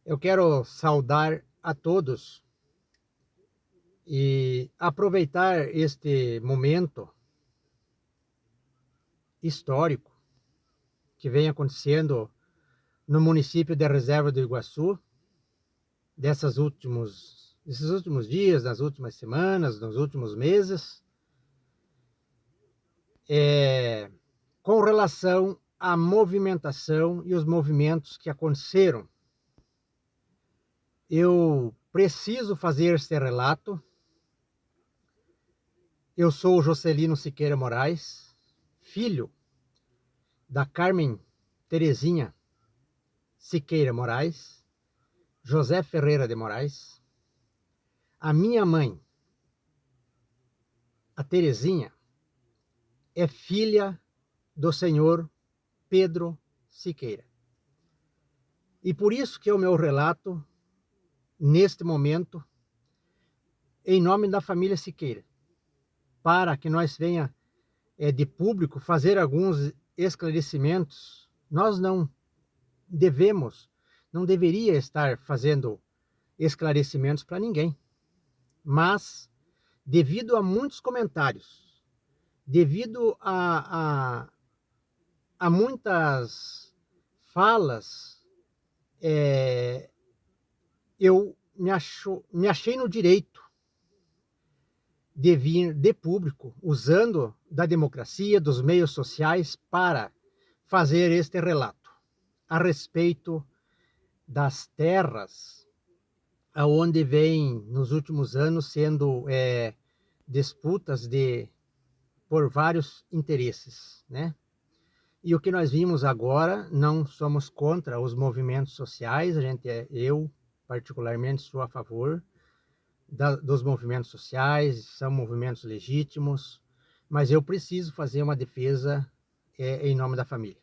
Eu quero saudar a todos e aproveitar este momento histórico que vem acontecendo no município de Reserva do Iguaçu, desses últimos dias, nas últimas semanas, nos últimos meses, com relação à movimentação e os movimentos que aconteceram. Eu preciso fazer este relato. Eu sou o Jocelino Siqueira Moraes, filho da Carmen Terezinha Siqueira Moraes, José Ferreira de Moraes. A minha mãe, a Terezinha, é filha do senhor Pedro Siqueira. E por isso que é o meu relato, neste momento, em nome da família Siqueira, para que nós venha de público fazer alguns esclarecimentos. Nós não deveria estar fazendo esclarecimentos para ninguém, mas devido a muitos comentários, devido a muitas falas, eu me achei no direito de vir de público, usando da democracia, dos meios sociais, para fazer este relato a respeito das terras aonde vem nos últimos anos sendo disputas por vários interesses, né? E o que nós vimos agora, não somos contra os movimentos sociais, eu particularmente sou a favor dos movimentos sociais, são movimentos legítimos, mas eu preciso fazer uma defesa em nome da família.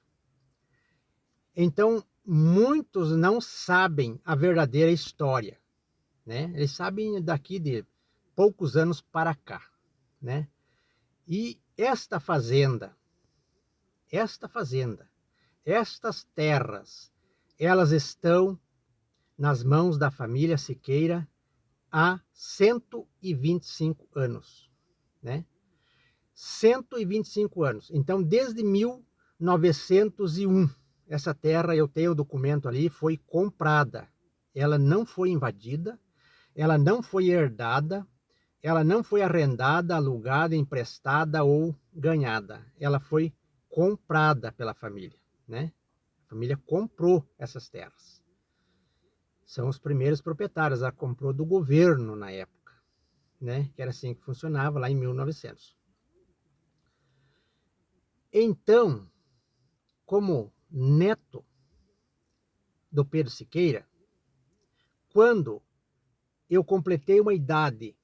Então, muitos não sabem a verdadeira história, né? Eles sabem daqui de poucos anos para cá, né? E estas terras, elas estão nas mãos da família Siqueira há 125 anos, né? 125 anos. Então, desde 1901, essa terra, eu tenho o documento ali, foi comprada. Ela não foi invadida, ela não foi herdada, ela não foi arrendada, alugada, emprestada ou ganhada. Ela foi comprada pela família, né? A família comprou essas terras. São os primeiros proprietários, ela comprou do governo na época, né? Que era assim que funcionava lá em 1900. Então, como neto do Pedro Siqueira, quando eu completei uma idade,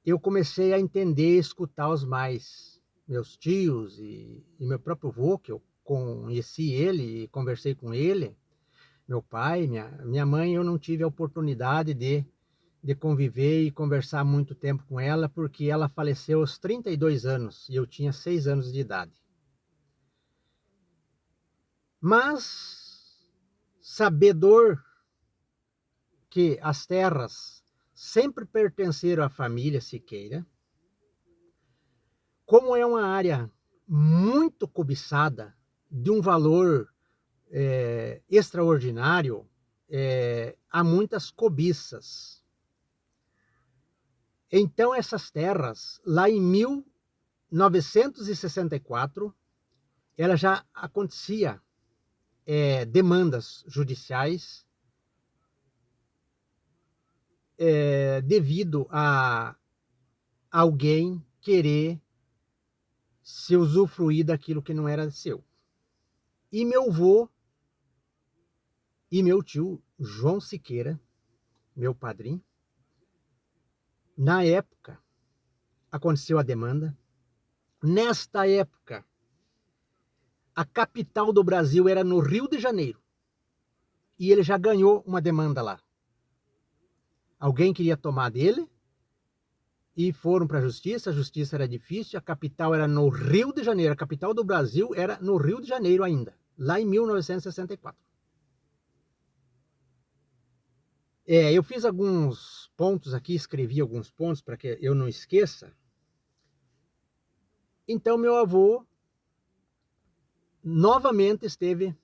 eu comecei a entender, escutar os mais, meus tios e meu próprio avô, que eu conheci ele e conversei com ele, meu pai, minha mãe, eu não tive a oportunidade de conviver e conversar muito tempo com ela, porque ela faleceu aos 32 anos e eu tinha 6 anos de idade. Mas, sabedor que as terras sempre pertenceram à família Siqueira, como é uma área muito cobiçada, de um valor extraordinário, há muitas cobiças. Então, essas terras, lá em 1964, ela já acontecia demandas judiciais devido a alguém querer se usufruir daquilo que não era seu. E meu avô e meu tio, João Siqueira, meu padrinho, na época, aconteceu a demanda. Nesta época, a capital do Brasil era no Rio de Janeiro. E ele já ganhou uma demanda lá. Alguém queria tomar dele e foram para a justiça era difícil, a capital era no Rio de Janeiro, a capital do Brasil era no Rio de Janeiro ainda, lá em 1964. Eu fiz alguns pontos aqui, escrevi alguns pontos para que eu não esqueça. Então, meu avô novamente esteve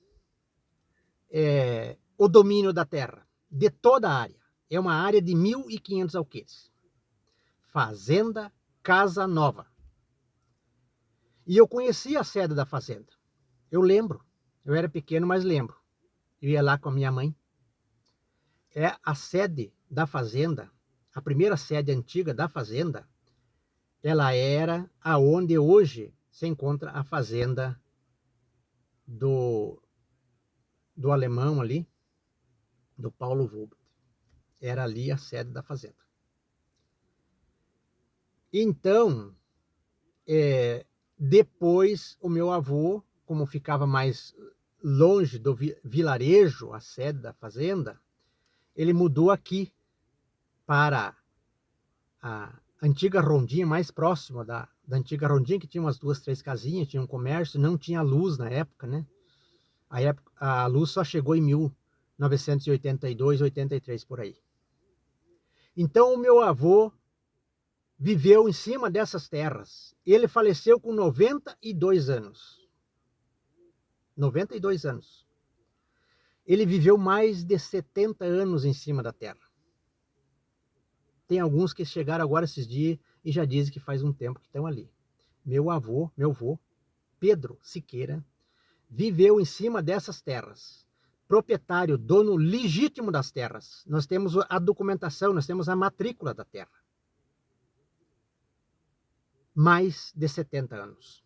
o domínio da terra, de toda a área. É uma área de 1.500 alqueires. Fazenda Casa Nova. E eu conheci a sede da fazenda. Eu lembro. Eu era pequeno, mas lembro. Eu ia lá com a minha mãe. A sede da fazenda, a primeira sede antiga da fazenda, ela era aonde hoje se encontra a fazenda do alemão ali, do Paulo Vogel. Era ali a sede da fazenda. Então, depois o meu avô, como ficava mais longe do vilarejo, a sede da fazenda, ele mudou aqui para a antiga Rondinha, mais próxima da antiga Rondinha, que tinha umas 2, 3 casinhas, tinha um comércio, não tinha luz na época, né? A luz só chegou em 1982, 83, por aí. Então o meu avô viveu em cima dessas terras. Ele faleceu com 92 anos. 92 anos. Ele viveu mais de 70 anos em cima da terra. Tem alguns que chegaram agora esses dias e já dizem que faz um tempo que estão ali. Meu avô, Pedro Siqueira, viveu em cima dessas terras. Proprietário, dono legítimo das terras. Nós temos a documentação, nós temos a matrícula da terra. Mais de 70 anos.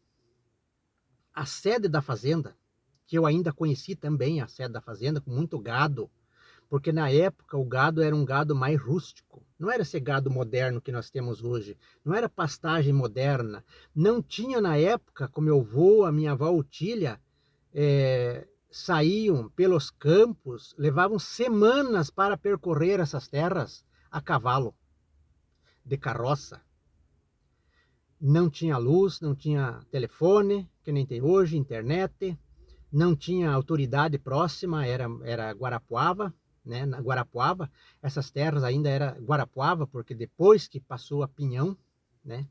A sede da fazenda, que eu ainda conheci também, a sede da fazenda, com muito gado, porque na época o gado era um gado mais rústico. Não era esse gado moderno que nós temos hoje. Não era pastagem moderna. Não tinha na época, como eu vou, a minha avó Otília, saíam pelos campos, levavam semanas para percorrer essas terras a cavalo, de carroça. Não tinha luz, não tinha telefone, que nem tem hoje, internet, não tinha autoridade próxima, era Guarapuava, né? Na Guarapuava, essas terras ainda era Guarapuava, porque depois que passou a Pinhão, né?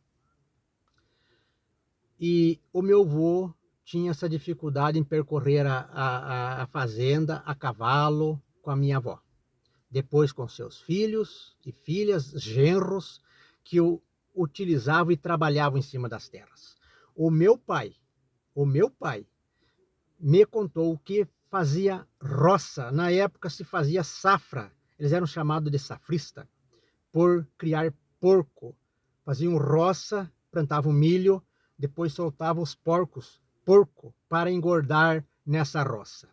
E o meu avô tinha essa dificuldade em percorrer a fazenda a cavalo com a minha avó. Depois com seus filhos e filhas, genros, que o utilizavam e trabalhavam em cima das terras. O meu pai me contou que fazia roça. Na época se fazia safra. Eles eram chamados de safrista por criar porco. Faziam roça, plantavam milho, depois soltavam os porco, para engordar nessa roça.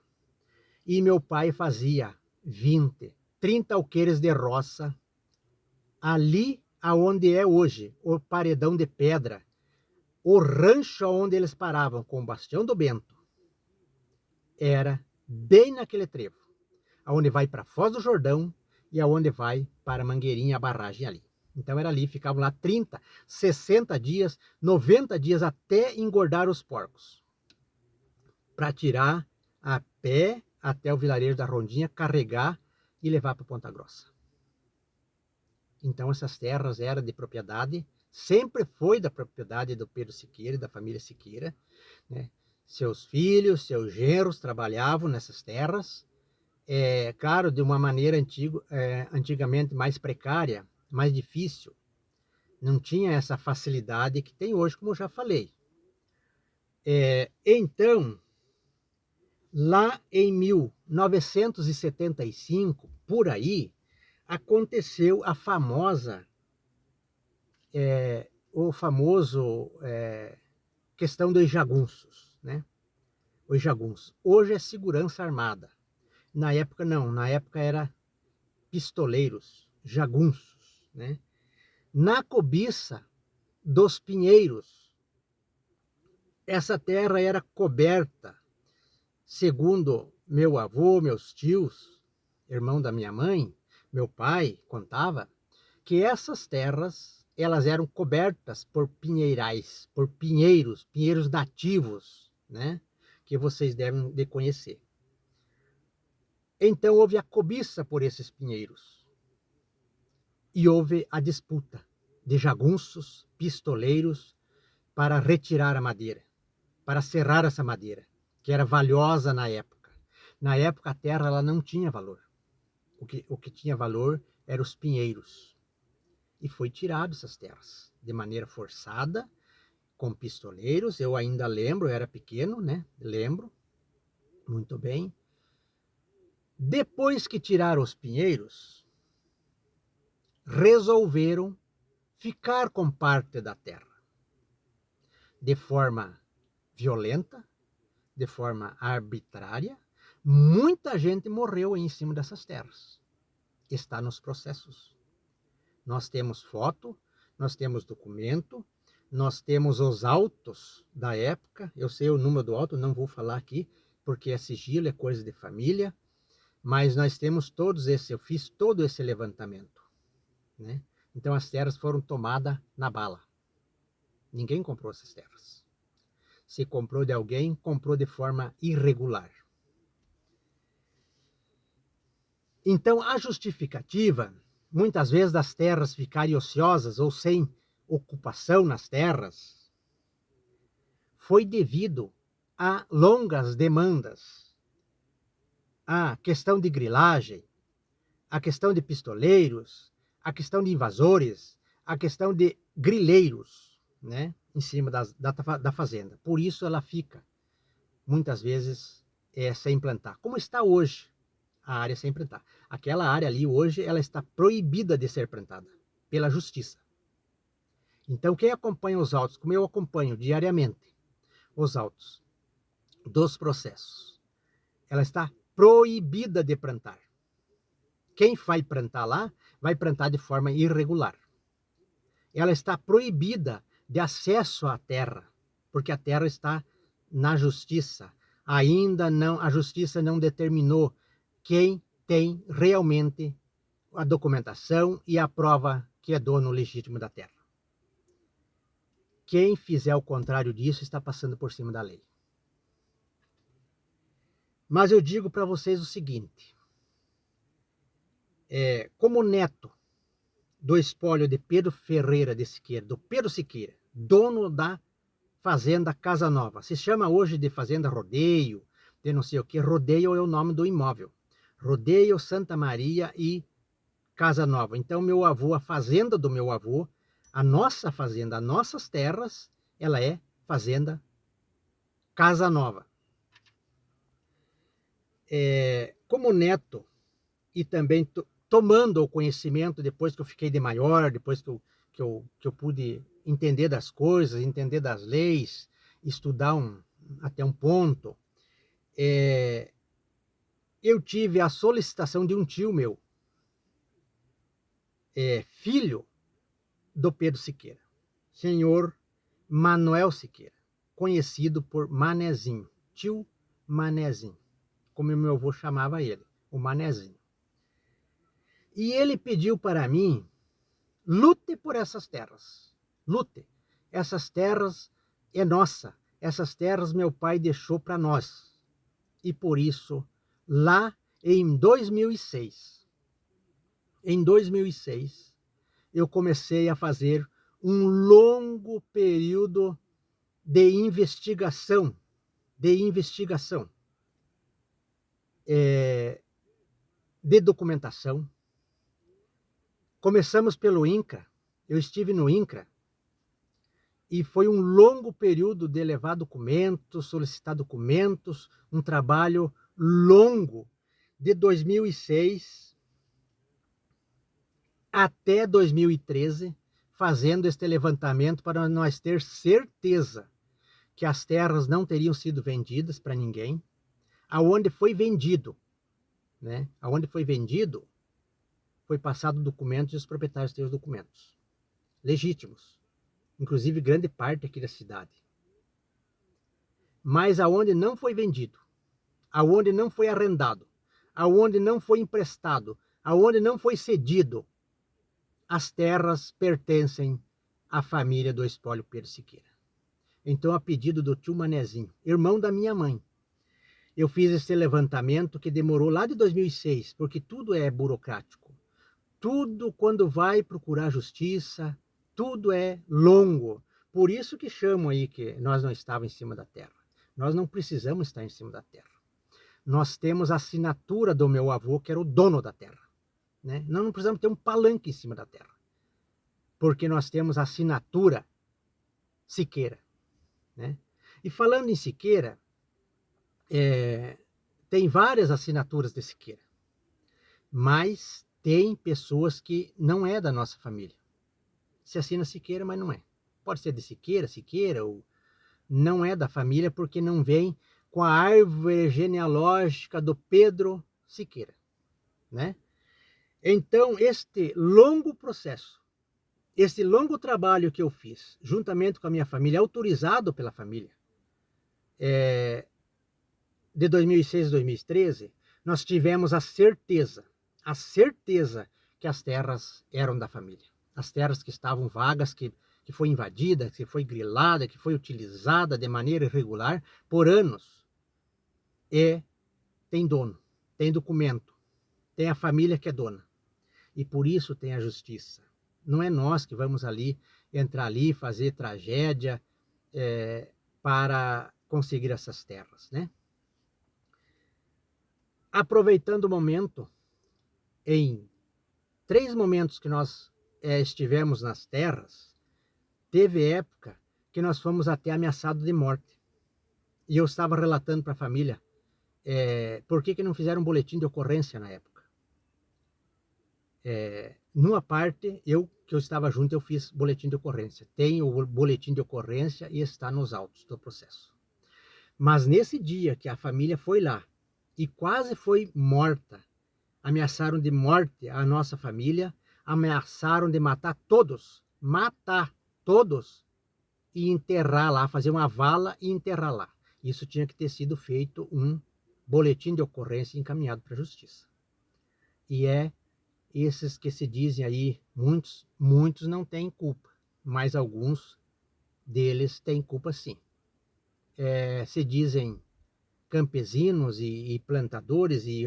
E meu pai fazia 20, 30 alqueires de roça, ali aonde é hoje o paredão de pedra, o rancho onde eles paravam com o Bastião do Bento, era bem naquele trevo, aonde vai para Foz do Jordão e aonde vai para Mangueirinha, a barragem ali. Então era ali, ficavam lá 30, 60 dias, 90 dias até engordar os porcos, para tirar a pé até o vilarejo da Rondinha, carregar e levar para Ponta Grossa. Então essas terras eram de propriedade, sempre foi da propriedade do Pedro Siqueira e da família Siqueira, né? Seus filhos, seus genros trabalhavam nessas terras, claro, de uma maneira antigamente mais precária, mais difícil. Não tinha essa facilidade que tem hoje, como eu já falei. Então, lá em 1975, por aí, aconteceu a famosa, o famoso questão dos jagunços, né? Os jagunços. Hoje é segurança armada. Na época não, na época era pistoleiros, jagunços, né? Na cobiça dos pinheiros, essa terra era coberta, segundo meu avô, meus tios, irmão da minha mãe, meu pai contava, que essas terras, elas eram cobertas por pinheirais, por pinheiros nativos, né? Que vocês devem de conhecer. Então houve a cobiça por esses pinheiros. e houve a disputa de jagunços, pistoleiros, para retirar a madeira, para serrar essa madeira, que era valiosa na época. Na época, a terra ela não tinha valor. O que tinha valor eram os pinheiros. E foi tirado essas terras de maneira forçada, com pistoleiros. Eu ainda lembro, eu era pequeno, né? Lembro muito bem. Depois que tiraram os pinheiros, resolveram ficar com parte da terra de forma violenta, de forma arbitrária. Muita gente morreu em cima dessas terras. Está nos processos. Nós temos foto, nós temos documento, nós temos os autos da época. Eu sei o número do auto, não vou falar aqui, porque é sigilo, é coisa de família. Mas nós temos todos esse, eu fiz todo esse levantamento, né? Então as terras foram tomadas na bala. Ninguém comprou essas terras. Se comprou de alguém, comprou de forma irregular. Então a justificativa, muitas vezes, das terras ficarem ociosas ou sem ocupação nas terras, foi devido a longas demandas, a questão de grilagem, a questão de pistoleiros, a questão de invasores, a questão de grileiros, né, em cima da fazenda. Por isso ela fica, muitas vezes, sem plantar. Como está hoje a área sem plantar. Aquela área ali hoje, ela está proibida de ser plantada pela justiça. Então, quem acompanha os autos, como eu acompanho diariamente os autos dos processos, ela está proibida de plantar. Quem vai plantar lá, vai plantar de forma irregular. Ela está proibida de acesso à terra, porque a terra está na justiça. Ainda não, a justiça não determinou quem tem realmente a documentação e a prova que é dono legítimo da terra. Quem fizer o contrário disso está passando por cima da lei. Mas eu digo para vocês o seguinte, como neto do espólio de Pedro Ferreira de Siqueira, do Pedro Siqueira, dono da fazenda Casa Nova, se chama hoje de fazenda Rodeio, de não sei o que, Rodeio é o nome do imóvel, Rodeio, Santa Maria e Casa Nova. Então meu avô, a fazenda do meu avô, a nossa fazenda, as nossas terras, ela é fazenda Casa Nova. Como neto e também tomando o conhecimento depois que eu fiquei de maior, depois que eu pude entender das coisas, entender das leis, estudar até um ponto, eu tive a solicitação de um tio meu, filho do Pedro Siqueira, senhor Manuel Siqueira, conhecido por Manezinho, tio Manezinho, como meu avô chamava ele, o Manezinho. E ele pediu para mim, lute por essas terras, lute. Essas terras é nossa, essas terras meu pai deixou para nós. E por isso, lá em 2006, eu comecei a fazer um longo período de investigação, de documentação. Começamos pelo INCRA, eu estive no INCRA, e foi um longo período de levar documentos, solicitar documentos, um trabalho longo, de 2006 até 2013, fazendo este levantamento para nós ter certeza que as terras não teriam sido vendidas para ninguém. Aonde foi vendido, né? Aonde foi vendido, foi passado documentos e os proprietários têm os documentos legítimos, inclusive grande parte aqui da cidade. Mas aonde não foi vendido, aonde não foi arrendado, aonde não foi emprestado, aonde não foi cedido, as terras pertencem à família do espólio Pedro Siqueira. Então, a pedido do tio Manezinho, irmão da minha mãe, eu fiz esse levantamento que demorou lá de 2006, porque tudo é burocrático. tudo quando vai procurar justiça, tudo é longo. Por isso que chamam aí que nós não estávamos em cima da terra. Nós não precisamos estar em cima da terra. Nós temos a assinatura do meu avô, que era o dono da terra. Né? Nós não precisamos ter um palanque em cima da terra. Porque nós temos a assinatura Siqueira. Né? E falando em Siqueira, tem várias assinaturas de Siqueira. Mas tem pessoas que não é da nossa família. Se assina Siqueira, mas não é. Pode ser de Siqueira, ou não é da família porque não vem com a árvore genealógica do Pedro Siqueira, né? Então, este longo processo, este longo trabalho que eu fiz, juntamente com a minha família, autorizado pela família, de 2006 a 2013, nós tivemos a certeza que as terras eram da família. As terras que estavam vagas, que foi invadida, que foi grilada, que foi utilizada de maneira irregular por anos. E tem dono, tem documento, tem a família que é dona. E por isso tem a justiça. Não é nós que vamos ali, entrar ali, fazer tragédia para conseguir essas terras, né? Aproveitando o momento, em 3 momentos que nós estivemos nas terras, teve época que nós fomos até ameaçados de morte. E eu estava relatando para a família por que não fizeram um boletim de ocorrência na época. Numa parte, que eu estava junto, eu fiz boletim de ocorrência. Tem o boletim de ocorrência e está nos autos do processo. Mas nesse dia que a família foi lá e quase foi morta, ameaçaram de morte a nossa família, ameaçaram de matar todos e enterrar lá, fazer uma vala e enterrar lá. Isso tinha que ter sido feito um boletim de ocorrência encaminhado para a justiça. E esses que se dizem aí, muitos não têm culpa, mas alguns deles têm culpa sim. Se dizem campesinos e plantadores e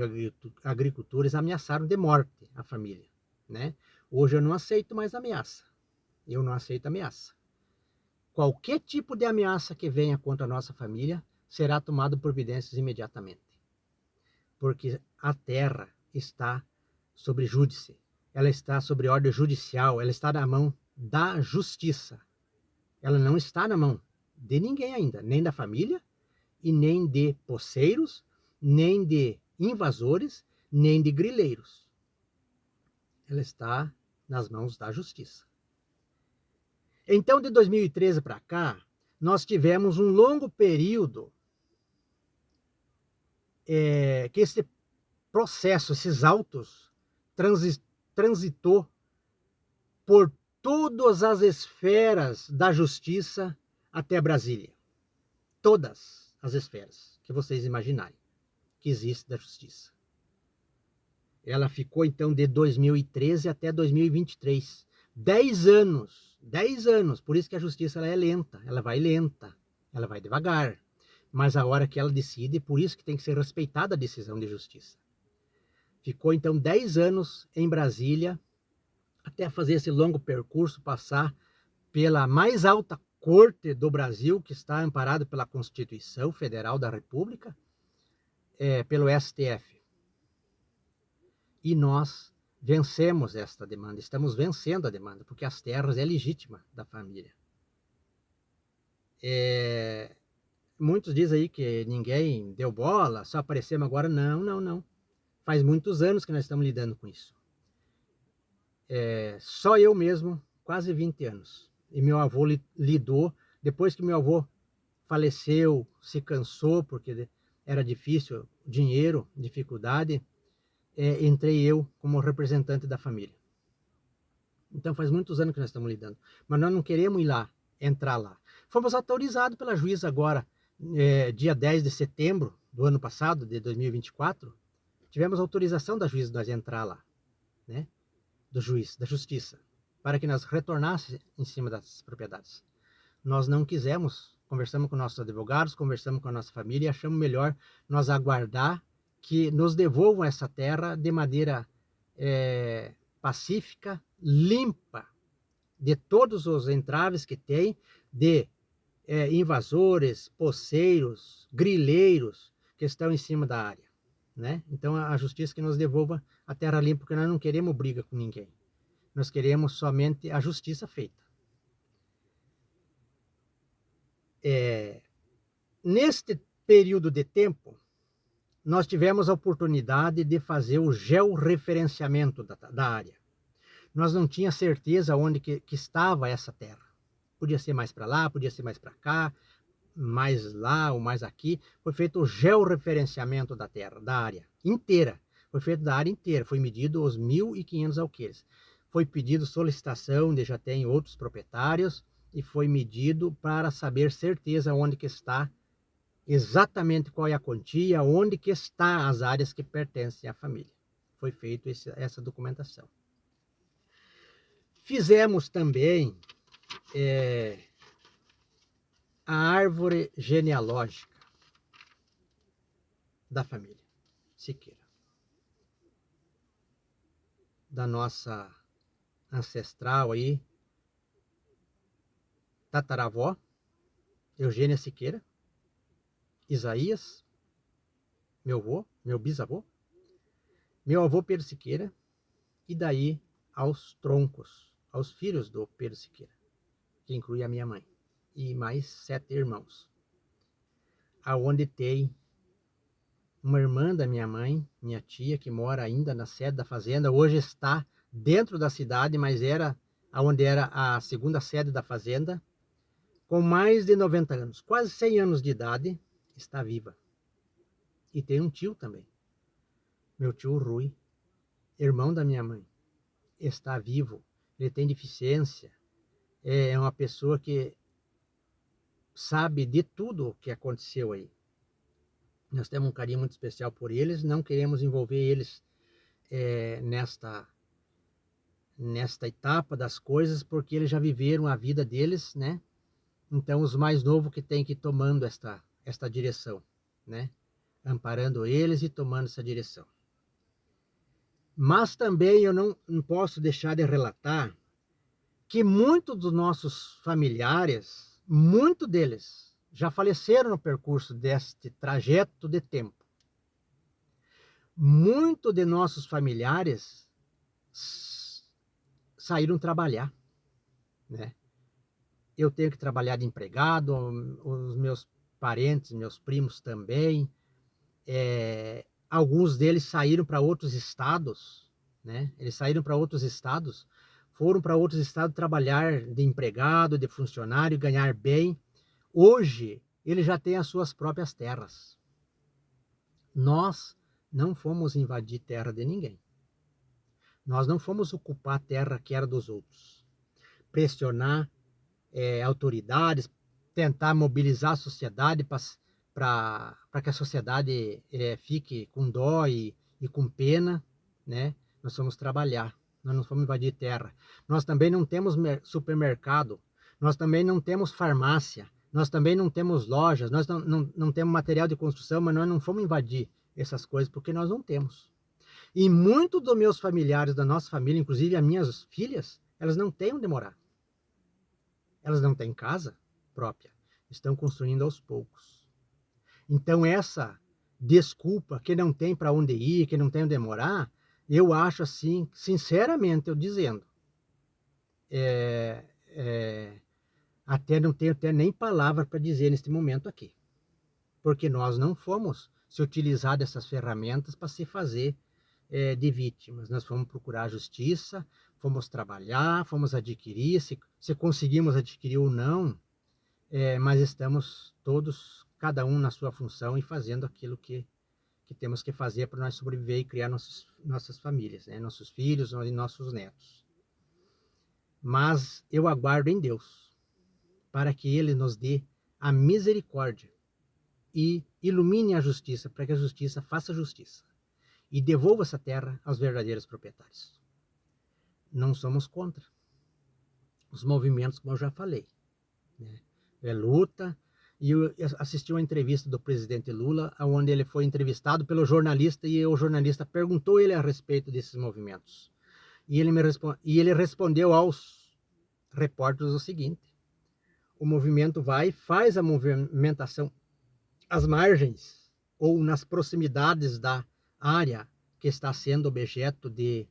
agricultores ameaçaram de morte a família, né? Hoje eu não aceito mais ameaça. Eu não aceito ameaça. Qualquer tipo de ameaça que venha contra a nossa família será tomado providências imediatamente. Porque a terra está sobre júdice, ela está sobre ordem judicial, ela está na mão da justiça. Ela não está na mão de ninguém ainda, nem da família, e nem de poceiros, nem de invasores, nem de grileiros. Ela está nas mãos da justiça. Então, de 2013 para cá, nós tivemos um longo período que esse processo, esses autos, transitou por todas as esferas da justiça até Brasília. Todas as esferas que vocês imaginarem que existe da justiça. Ela ficou, então, de 2013 até 2023. 10 anos. 10 anos. Por isso que a justiça ela é lenta. Ela vai lenta. Ela vai devagar. Mas a hora que ela decide, por isso que tem que ser respeitada a decisão de justiça. Ficou, então, 10 anos em Brasília, até fazer esse longo percurso, passar pela mais alta corte do Brasil, que está amparado pela Constituição Federal da República, pelo STF. E nós vencemos esta demanda, estamos vencendo a demanda, porque as terras é legítima da família. Muitos dizem aí que ninguém deu bola, só aparecemos agora. Não. Faz muitos anos que nós estamos lidando com isso. Só eu mesmo, quase 20 anos. E meu avô lidou, depois que meu avô faleceu, se cansou, porque era difícil, dinheiro, dificuldade, entrei eu como representante da família. Então faz muitos anos que nós estamos lidando. Mas nós não queremos ir lá, entrar lá. Fomos autorizados pela juíza agora, dia 10 de setembro do ano passado, de 2024, tivemos autorização da juíza de nós entrar lá, né? Do juiz, da justiça, para que nós retornássemos em cima das propriedades. Nós não quisemos, conversamos com nossos advogados, conversamos com a nossa família e achamos melhor nós aguardar que nos devolvam essa terra de maneira pacífica, limpa de todos os entraves que tem de invasores, poceiros, grileiros que estão em cima da área, né? Então a justiça que nos devolva a terra limpa, porque nós não queremos briga com ninguém. Nós queremos somente a justiça feita. Neste período de tempo, nós tivemos a oportunidade de fazer o georreferenciamento da área. Nós não tínhamos certeza onde que estava essa terra. Podia ser mais para lá, podia ser mais para cá, mais lá ou mais aqui. Foi feito o georreferenciamento da terra, da área inteira. Foi feito da área inteira, foi medido os 1.500 alqueires. Foi pedido solicitação, onde já tem outros proprietários, e foi medido para saber certeza onde que está, exatamente qual é a quantia, onde que está as áreas que pertencem à família. Foi feita essa documentação. Fizemos também a árvore genealógica da família Siqueira, da nossa ancestral aí, tataravó, Eugênia Siqueira, Isaías, meu bisavô, meu avô Pedro Siqueira, e daí aos troncos, aos filhos do Pedro Siqueira, que inclui a minha mãe, e mais 7 irmãos. Aonde tem uma irmã da minha mãe, minha tia, que mora ainda na sede da fazenda, hoje está dentro da cidade, mas era onde era a segunda sede da fazenda, com mais de 90 anos, quase 100 anos de idade, está viva. E tem um tio também, meu tio Rui, irmão da minha mãe, está vivo, ele tem deficiência, é uma pessoa que sabe de tudo o que aconteceu aí. Nós temos um carinho muito especial por eles, não queremos envolver eles nesta etapa das coisas, porque eles já viveram a vida deles, né? Então os mais novos que têm que ir tomando esta direção, né? Amparando eles e tomando essa direção. Mas também eu não posso deixar de relatar que muitos dos nossos familiares, muitos deles, já faleceram no percurso deste trajeto de tempo. Muitos de nossos familiares saíram trabalhar, né? Eu tenho que trabalhar de empregado, os meus parentes, meus primos também. Alguns deles saíram para outros estados, né? Eles saíram para outros estados, foram para outros estados trabalhar de empregado, de funcionário, ganhar bem. Hoje, ele já tem as suas próprias terras. Nós não fomos invadir terra de ninguém. Nós não fomos ocupar a terra que era dos outros. Pressionar autoridades, tentar mobilizar a sociedade para que a sociedade fique com dó e com pena, né? Nós fomos trabalhar, nós não fomos invadir terra. Nós também não temos supermercado, nós também não temos farmácia, nós também não temos lojas, nós não temos material de construção, mas nós não fomos invadir essas coisas porque nós não temos. E muitos dos meus familiares, da nossa família, inclusive as minhas filhas, elas não têm onde morar. Elas não têm casa própria, estão construindo aos poucos. Então essa desculpa que não tem para onde ir, que não tem onde morar, eu acho assim, sinceramente eu dizendo, até não tenho nem palavra para dizer neste momento aqui. Porque nós não fomos se utilizar dessas ferramentas para se fazer de vítimas. Nós fomos procurar a justiça, fomos trabalhar, fomos adquirir, se conseguimos adquirir ou não, mas estamos todos, cada um na sua função e fazendo aquilo que temos que fazer para nós sobreviver e criar nossas famílias, né? Nossos filhos e nossos netos. Mas eu aguardo em Deus para que Ele nos dê a misericórdia e ilumine a justiça, para que a justiça faça justiça e devolva essa terra aos verdadeiros proprietários. Não somos contra os movimentos, como eu já falei, né? É luta. E eu assisti uma entrevista do presidente Lula, onde ele foi entrevistado pelo jornalista e o jornalista perguntou ele a respeito desses movimentos. E ele respondeu aos repórteres o seguinte: o movimento vai, faz a movimentação às margens ou nas proximidades da área que está sendo objeto de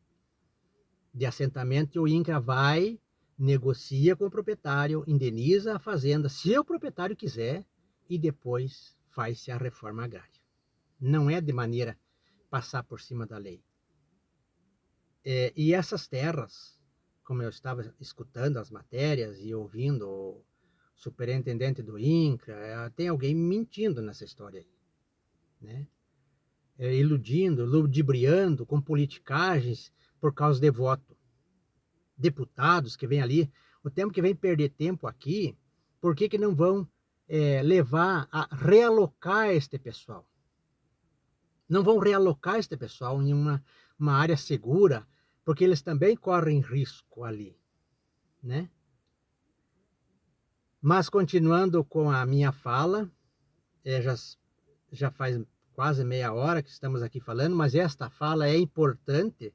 assentamento, e o INCRA vai, negocia com o proprietário, indeniza a fazenda, se o proprietário quiser, e depois faz-se a reforma agrária. Não é de maneira passar por cima da lei. E essas terras, como eu estava escutando as matérias e ouvindo o superintendente do INCRA, tem alguém mentindo nessa história aí, né? Iludindo, ludibriando com politicagens por causa de voto. Deputados que vêm ali, o tempo que vem perder tempo aqui, por que não vão levar a realocar este pessoal? Não vão realocar este pessoal em uma área segura, porque eles também correm risco ali, né? Mas continuando com a minha fala, já faz quase meia hora que estamos aqui falando, mas esta fala é importante,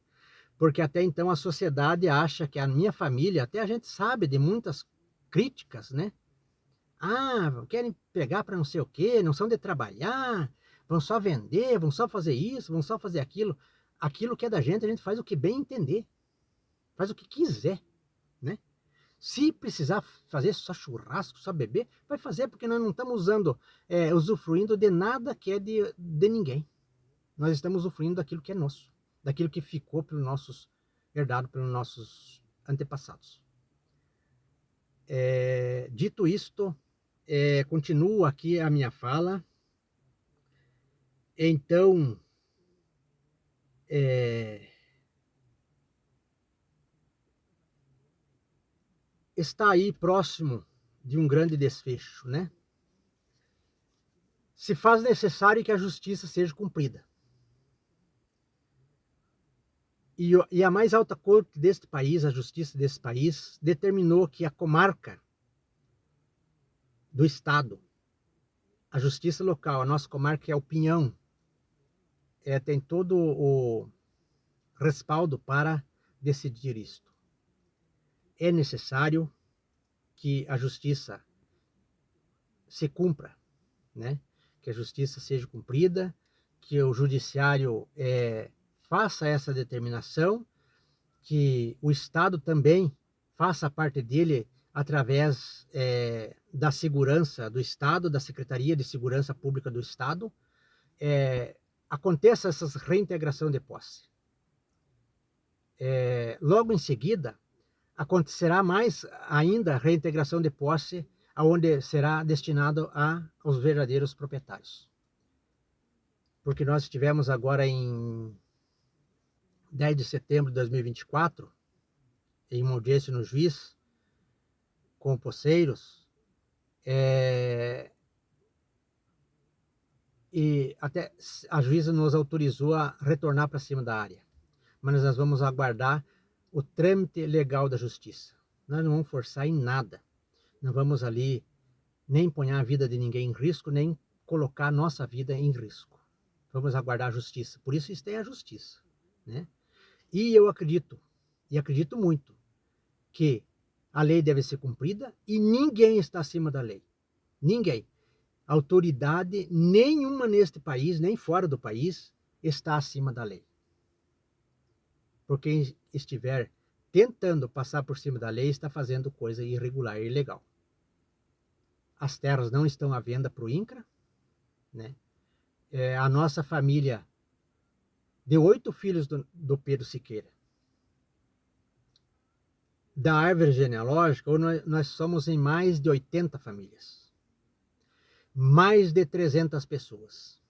porque até então a sociedade acha que a minha família, até a gente sabe de muitas críticas, né? Ah, querem pegar para não sei o quê, não são de trabalhar, vão só vender, vão só fazer isso, vão só fazer aquilo. Aquilo que é da gente, a gente faz o que bem entender, faz o que quiser, né? Se precisar fazer só churrasco, só beber, vai fazer, porque nós não estamos usufruindo de nada que é de ninguém. Nós estamos usufruindo daquilo que é nosso, daquilo que ficou herdado pelos nossos antepassados. Dito isto, continuo aqui a minha fala. Então, está aí próximo de um grande desfecho, né? Se faz necessário que a justiça seja cumprida. E a mais alta corte deste país, a justiça desse país, determinou que a comarca do estado, a justiça local, a nossa comarca é o Pinhão, tem todo o respaldo para decidir isto. É necessário que a justiça se cumpra, né? Que a justiça seja cumprida, que o judiciário faça essa determinação, que o Estado também faça a parte dele através da segurança do Estado, da Secretaria de Segurança Pública do Estado, aconteça essa reintegração de posse. Logo em seguida, acontecerá mais ainda a reintegração de posse, aonde será destinado aos verdadeiros proprietários. Porque nós tivemos agora em 10 de setembro de 2024, em uma audiência no juiz, com poceiros, e até a juíza nos autorizou a retornar para cima da área. Mas nós vamos aguardar o trâmite legal da justiça. Nós não vamos forçar em nada. Não vamos ali nem pôr a vida de ninguém em risco, nem colocar a nossa vida em risco. Vamos aguardar a justiça. Por isso tem a justiça, né? E eu acredito muito, que a lei deve ser cumprida e ninguém está acima da lei. Ninguém. Autoridade nenhuma neste país, nem fora do país, está acima da lei. Por quem estiver tentando passar por cima da lei está fazendo coisa irregular e ilegal. As terras não estão à venda para o INCRA, né? A nossa família de 8 filhos do Pedro Siqueira, da árvore genealógica, nós somos em mais de 80 famílias. Mais de 300 pessoas.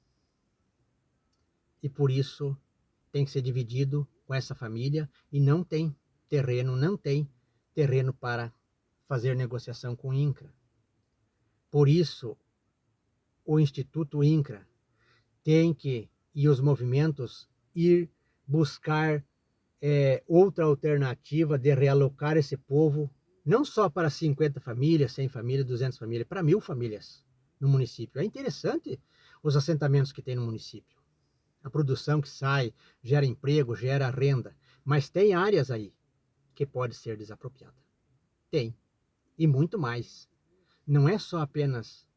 E por isso tem que ser dividido com essa família e não tem terreno para fazer negociação com o INCRA. Por isso, o Instituto INCRA e os movimentos ir buscar outra alternativa de realocar esse povo, não só para 50 famílias, 100 famílias, 200 famílias, para 1000 famílias no município. É interessante os assentamentos que tem no município. A produção que sai, gera emprego, gera renda. Mas tem áreas aí que pode ser desapropriada. Tem. E muito mais. Não é só apenas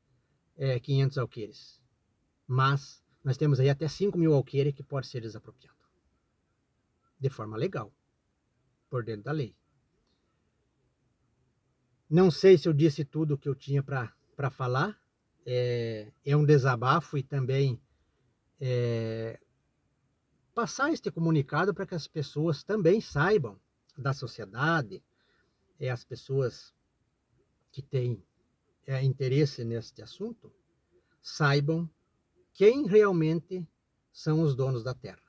500 alqueires. Mas nós temos aí até 5.000 alqueires que pode ser desapropriado. De forma legal. Por dentro da lei. Não sei se eu disse tudo o que eu tinha para falar. É um desabafo e também passar este comunicado para que as pessoas também saibam da sociedade, as pessoas que têm interesse neste assunto, saibam quem realmente são os donos da terra.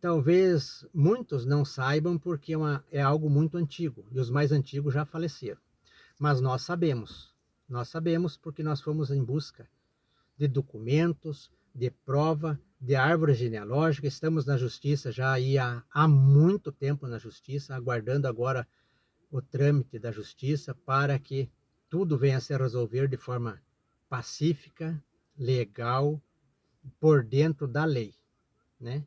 Talvez muitos não saibam porque é algo muito antigo e os mais antigos já faleceram. Mas nós sabemos porque nós fomos em busca de documentos, de prova, de árvore genealógica. Estamos na justiça já aí há muito tempo na justiça, aguardando agora o trâmite da justiça para que tudo venha a se resolver de forma pacífica, legal, por dentro da lei, né?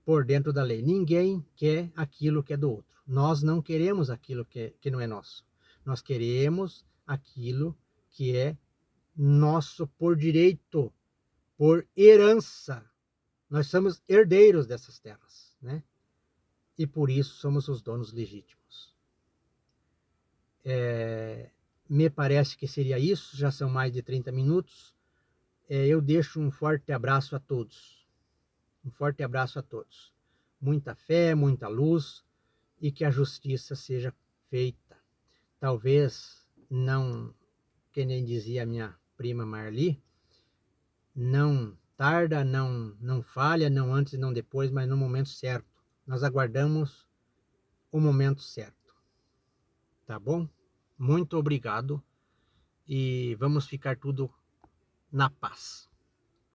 Por dentro da lei. Ninguém quer aquilo que é do outro. Nós não queremos aquilo que não é nosso. Nós queremos aquilo que é nosso por direito, por herança. Nós somos herdeiros dessas terras, né? E por isso somos os donos legítimos. Me parece que seria isso, já são mais de 30 minutos. Eu deixo um forte abraço a todos. Um forte abraço a todos. Muita fé, muita luz e que a justiça seja feita. Talvez não, que nem dizia a minha prima Marli, não tarda, não falha, não antes e não depois, mas no momento certo. Nós aguardamos o momento certo. Tá bom? Muito obrigado e vamos ficar tudo na paz.